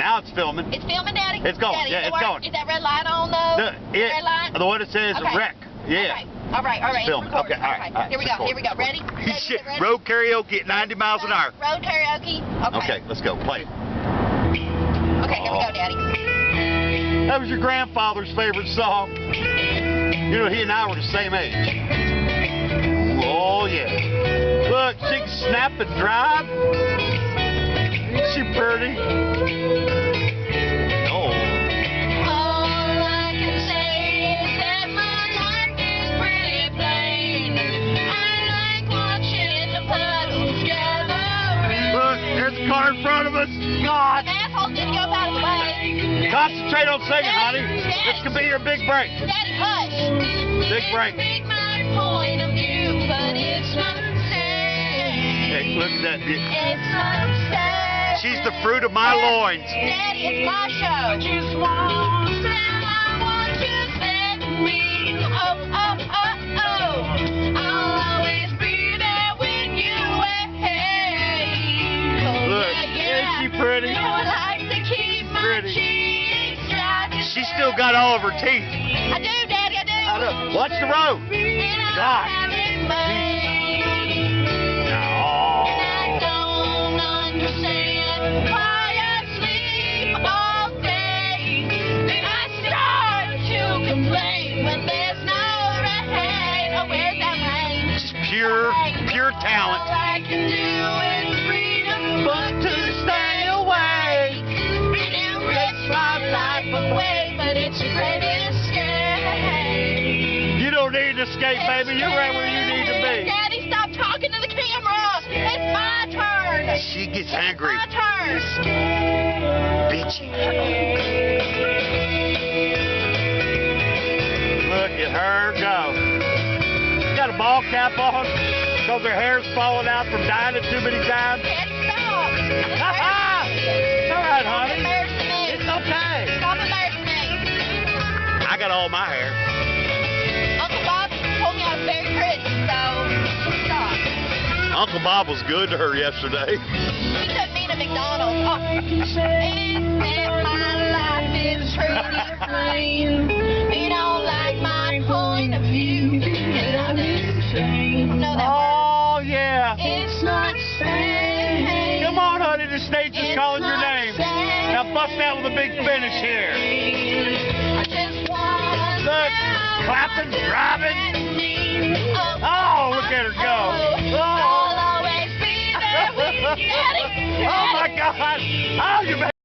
Now it's filming. It's filming, Daddy? It's going. Daddy, Yeah, it's going. Is that red light on, though? Red light? The one that says okay. wreck. Yeah. All right. It's filming. Okay, all right. Here we go. Ready? Shit. Road karaoke at 90 miles an hour. Road karaoke? Okay, let's go. Play it. Okay, here we go, Daddy. That was your grandfather's favorite song. You know, he and I were the same age. Oh, yeah. Look, she can snap and drive. Isn't she pretty? Oh. All I can say is that my life is pretty plain. I like watching the puddles gather. Look, there's a car in front of us. God. Assholes need to go out of the way. Concentrate on singing, honey. Daddy. This could be your big break. Daddy, hush. Big break. My point of view, but it's not safe. Hey, look at that. It's not safe. She's the fruit of my loins. Daddy, it's my show. Just want you set me. Oh. I'll always be there when you wait. Look, isn't she pretty? You like to keep my cheeks dry. She's still got all of her teeth. I do, Daddy, I do. Watch the road. God. Pure talent. All I can do is freedom, but to stay away. It rips my life away, but it's a great escape. You don't need to escape, baby. You're right where you need to be. Daddy, stop talking to the camera. It's my turn. She gets angry. It's my turn. Bitchy. Look at her go. Got a ball cap on because her hair's falling out from dyeing it too many times. Daddy, stop. It's all right, honey. It's okay. Stop embarrassing me. I got all my hair. Uncle Bob told me I was very pretty, so stop. Uncle Bob was good to her yesterday. He took me to McDonald's. Oh. And my life is pretty plain. You don't like my point of view. Oh, yeah. It's not safe. Come on, honey. The stage is calling your name. Now bust out with a big finish here. Look, clapping, driving. Oh, look at her go. Oh, I'll always be there with you, Daddy. oh my God. Oh, you